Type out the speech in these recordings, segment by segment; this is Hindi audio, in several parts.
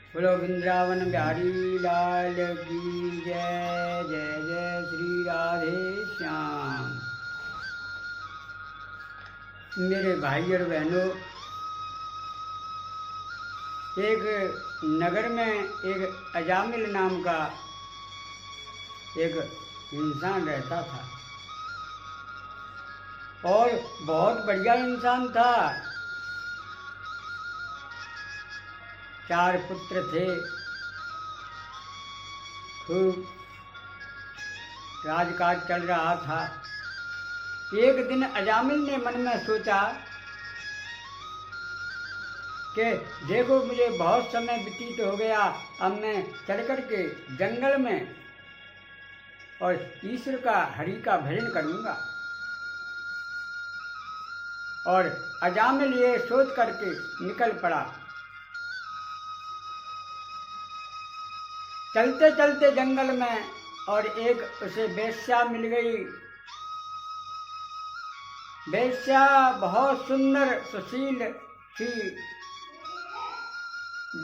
बोलो वृंदावन बिहारी लाल की जय। जय जय श्री राधे श्याम। मेरे भाई और बहनों, एक नगर में एक अजामिल नाम का एक इंसान रहता था और बहुत बढ़िया इंसान था। 4 पुत्र थे। खूब राजकाज चल रहा था। एक दिन अजामिल ने मन में सोचा कि देखो, मुझे बहुत समय व्यतीत हो गया, अब मैं चल कर के जंगल में और ईश्वर का, हरि का भजन करूँगा। और अजामिल ये सोच करके निकल पड़ा। चलते चलते जंगल में और एक उसे वेश्या मिल गई। वेश्या बहुत सुंदर सुशील थी,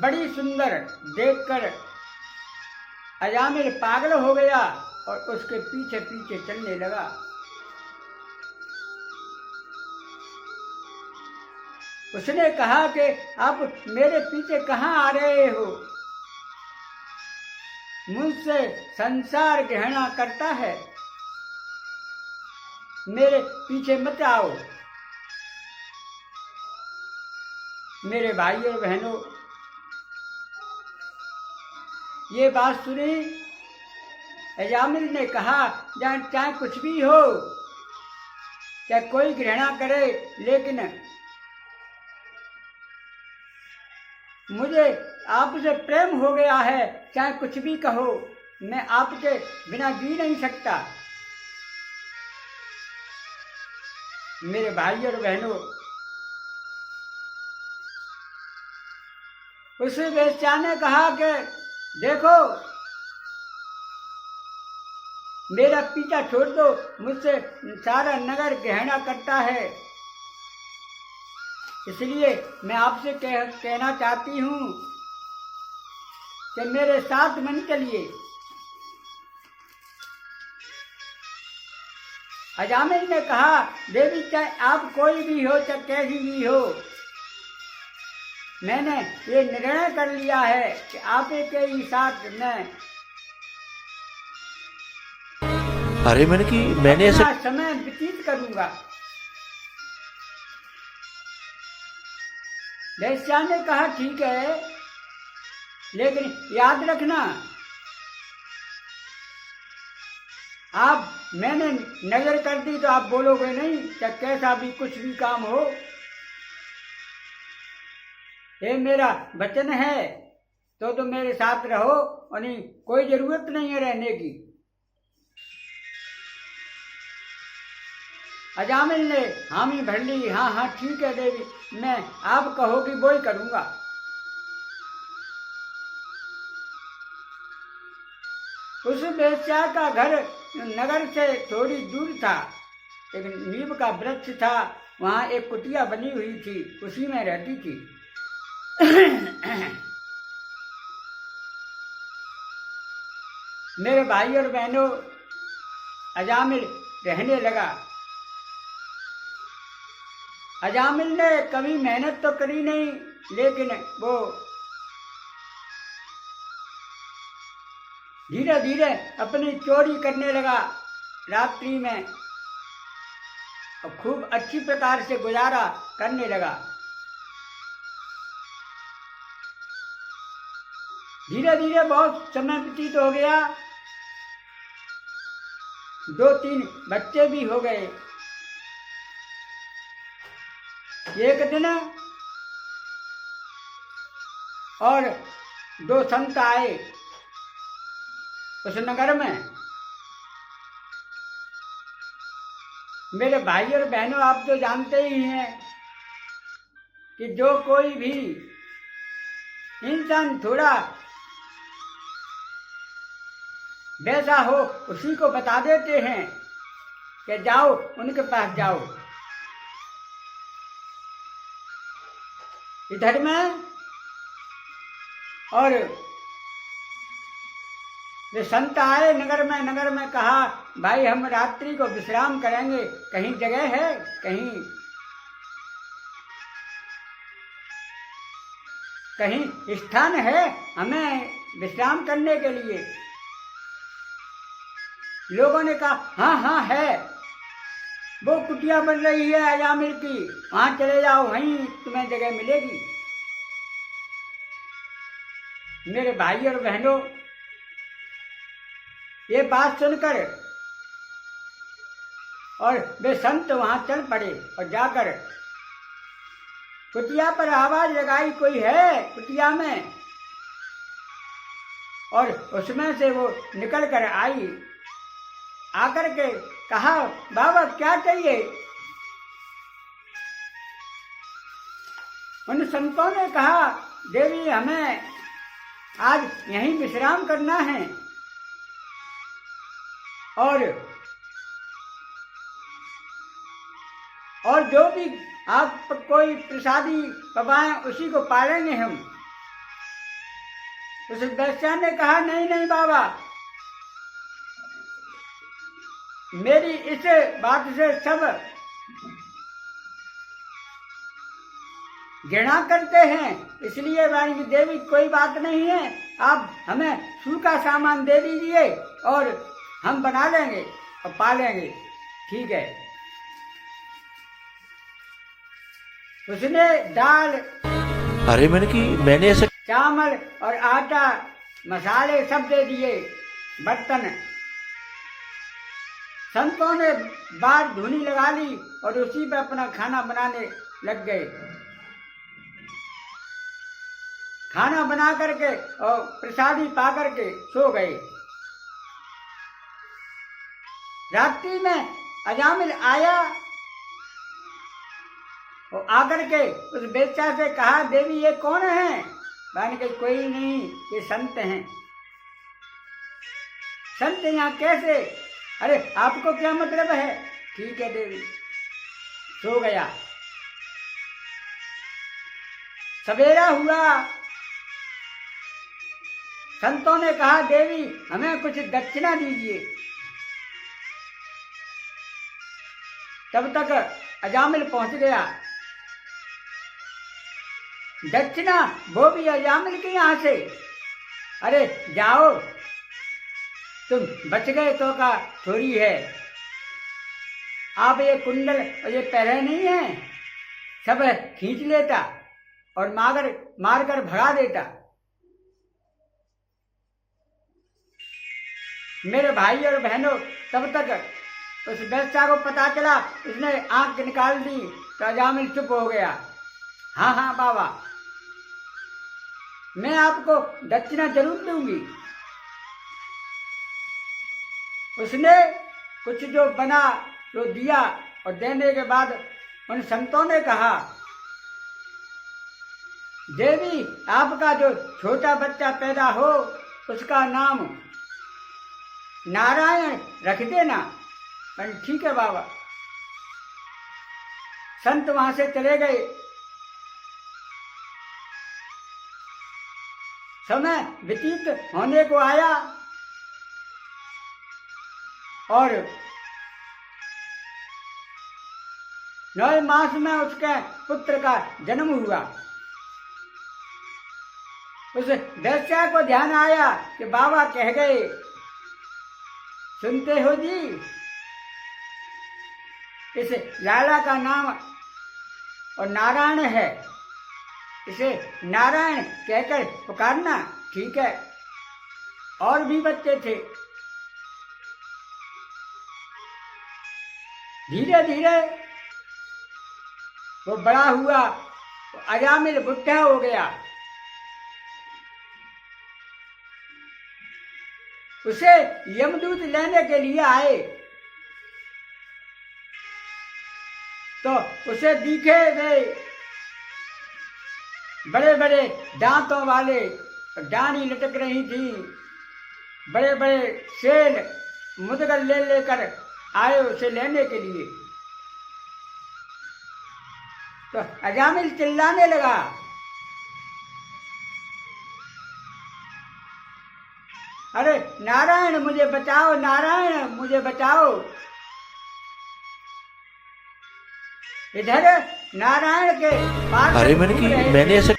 बड़ी सुंदर। देखकर अजामिल पागल हो गया और उसके पीछे पीछे चलने लगा। उसने कहा कि आप मेरे पीछे कहाँ आ रहे हो? मुझसे संसार घृणा करता है, मेरे पीछे मत आओ। मेरे भाई और बहनों, ये बात सुनी। अजामिल ने कहा, चाहे कुछ भी हो, चाहे कोई घृणा करे, लेकिन मुझे आपसे प्रेम हो गया है। चाहे कुछ भी कहो, मैं आपके बिना जी नहीं सकता। मेरे भाई और बहनों, उस वेश्या ने कहा कि देखो, मेरा पीछा छोड़ दो, मुझसे सारा नगर घृणा करता है। इसलिए मैं आपसे कहना चाहती हूँ कि मेरे साथ मन चलिए। अजामिल ने कहा, देवी, चाहे आप कोई भी हो, चाहे कैसी भी हो, मैंने ये निर्णय कर लिया है कि आप के ही साथ मैं मैंने ऐसा समय व्यतीत करूंगा। वेश्या ने कहा, ठीक है, लेकिन याद रखना, आप मैंने नजर कर दी तो आप बोलोगे नहीं, चाहे कैसा भी कुछ भी काम हो। ये मेरा वचन है, तो मेरे साथ रहो, और नहीं कोई जरूरत नहीं है रहने की। अजामिल ने हामी भर ली। हाँ हाँ, ठीक है देवी, मैं आप कहोगी वो ही करूंगा। उस वेश्या का घर नगर से थोड़ी दूर था। एक नीम का वृक्ष था, वहां एक कुटिया बनी हुई थी, उसी में रहती थी। मेरे भाई और बहनों, अजामिल रहने लगा। अजामिल ने कभी मेहनत तो करी नहीं, लेकिन वो धीरे धीरे अपनी चोरी करने लगा रात्रि में, और खूब अच्छी प्रकार से गुजारा करने लगा। धीरे धीरे बहुत समय व्यतीत हो गया। 2-3 बच्चे भी हो गए। एक दिन और 2 संत आए उस नगर में। मेरे भाई और बहनों, आप तो जानते ही हैं कि जो कोई भी इंसान थोड़ा वैसा हो, उसी को बता देते हैं कि जाओ, उनके पास जाओ। इधर में और वे संत आए नगर में कहा भाई हम रात्रि को विश्राम करेंगे, कहीं जगह है, कहीं स्थान है हमें विश्राम करने के लिए। लोगों ने कहा हाँ हाँ है, वो कुटिया बन रही है अजामिल की, वहां चले जाओ, वहीं तुम्हें जगह मिलेगी। मेरे भाई और बहनों, ये बात सुनकर और वे संत वहां चल पड़े और जाकर कुटिया पर आवाज लगाई, कोई है कुटिया में? और उसमें से वो निकल कर आई, आकर के कहा बाबा क्या चाहिए? उन संतों ने कहा देवी हमें आज यहीं विश्राम करना है और जो भी आप कोई प्रसादी पवाएं उसी को पालेंगे हम। उस दस्या ने कहा नहीं नहीं बाबा, मेरी इस बात से सब घृणा करते हैं, इसलिए रानी देवी कोई बात नहीं है, आप हमें सूखा सामान दे दीजिए और हम बना लेंगे और पालेंगे। ठीक है। उसने दाल, अरे मैंने ऐसा चावल और आटा मसाले सब दे दिए, बर्तन। संतों ने बाहर धूनी लगा ली और उसी पे अपना खाना बनाने लग गए। खाना बना करके और प्रसादी पा करके सो गए। रात्रि में अजामिल आया और आकर के उस बेचा से कहा देवी ये कौन है? मैंने कहा कोई नहीं, ये संत हैं। संत यहाँ कैसे? अरे आपको क्या मतलब है? ठीक है देवी। सो गया। सवेरा हुआ, संतों ने कहा देवी हमें कुछ दक्षिणा दीजिए। तब तक अजामिल पहुंच गया। दक्षिणा वो भी अजामिल के यहां से। अरे जाओ, तुम बच गए तो का थोड़ी है, आप ये कुंडल और ये पहरे नहीं है, सब खींच लेता और मार कर भगा देता। मेरे भाई और बहनों, तब तक उस बेस्या को पता चला, उसने आंख निकाल दी तो अजामिल चुप हो गया। हाँ हाँ बाबा, मैं आपको दक्षिणा जरूर दूंगी। उसने कुछ जो बना तो दिया और देने के बाद उन संतों ने कहा देवी आपका जो छोटा बच्चा पैदा हो उसका नाम नारायण रख देना। मैंने ठीक है बाबा। संत वहां से चले गए। समय व्यतीत होने को आया और 9 मास में उसके पुत्र का जन्म हुआ। उस वैश्या को ध्यान आया कि बाबा कह गए, सुनते हो जी, इस लाला का नाम और नारायण है, इसे नारायण कहकर पुकारना। ठीक है। और भी बच्चे थे। धीरे धीरे वो बड़ा हुआ, अजामिल बुढ़ा हो गया। उसे यमदूत लेने के लिए आए तो उसे दिखे वे बड़े बड़े दांतों वाले डानी लटक रही थी। बड़े बड़े शेर मुदगर ले लेकर आए उसे लेने के लिए। तो अजामिल चिल्लाने लगा, अरे नारायण मुझे बचाओ, नारायण मुझे बचाओ। इधर नारायण के पास अरे मैंने ऐसा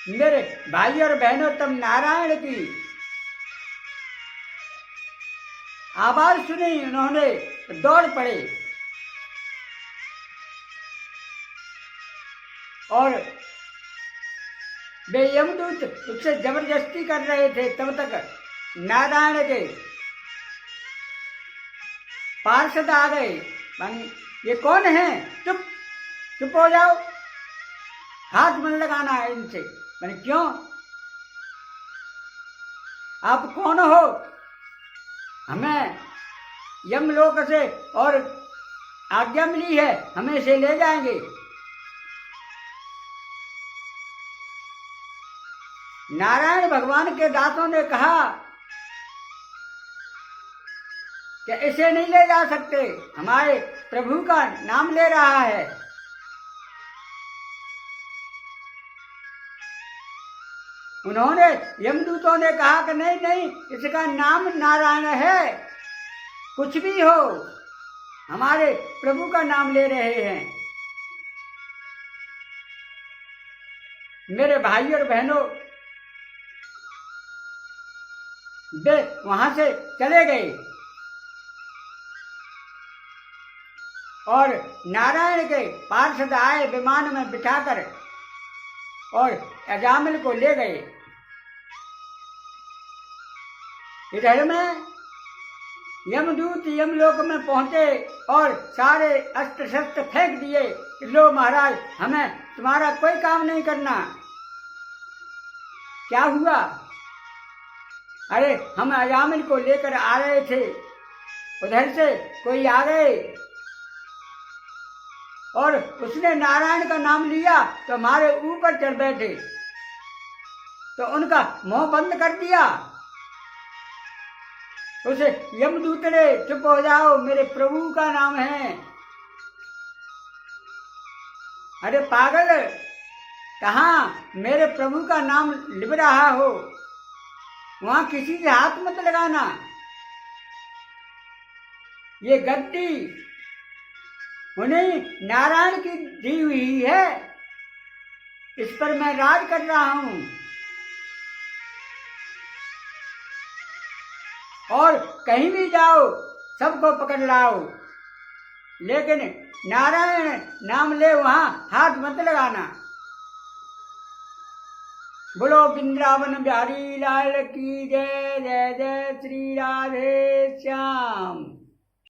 मेरे भाई और बहनों, तब नारायण की आवाज सुनी, उन्होंने दौड़ पड़े और वे यमदूत उससे जबरदस्ती कर रहे थे। तब तक नारायण के पार्षद आ गए। ये कौन है? चुप चुप हो जाओ, हाथ मन लगाना है इनसे। मैंने क्यों? आप कौन हो? हमें यमलोक से और आज्ञा मिली है, हमें इसे ले जाएंगे। नारायण भगवान के दासों ने कहा कि इसे नहीं ले जा सकते, हमारे प्रभु का नाम ले रहा है। उन्होंने यमदूतों ने कहा कि नहीं नहीं, इसका नाम नारायण है, कुछ भी हो, हमारे प्रभु का नाम ले रहे हैं। मेरे भाई और बहनों, वे वहां से चले गए और नारायण के पार्षद आए, विमान में बिठाकर और अजामिल को ले गए। इधर में यमदूत यमलोक में पहुंचे और सारे अस्त्र शस्त्र फेंक दिए। लो महाराज, हमें तुम्हारा कोई काम नहीं करना। क्या हुआ? अरे हम अजामिल को लेकर आ रहे थे, उधर से कोई आ गए और उसने नारायण का नाम लिया तो हमारे ऊपर चढ़ बैठे, तो उनका मुंह बंद कर दिया। उसे यमदूत ने, चुप हो जाओ, मेरे प्रभु का नाम है। अरे पागल, कहाँ मेरे प्रभु का नाम लिख रहा हो? वहां किसी से हाथ मत लगाना। ये गद्दी उन्हें नारायण की दी हुई है, इस पर मैं राज कर रहा हूं और कहीं भी जाओ सबको पकड़ लाओ, लेकिन नारायण नाम ले वहां हाथ मत लगाना। बोलो वृंदावन बिहारी लाल की जय। जय जय श्री राधे श्याम।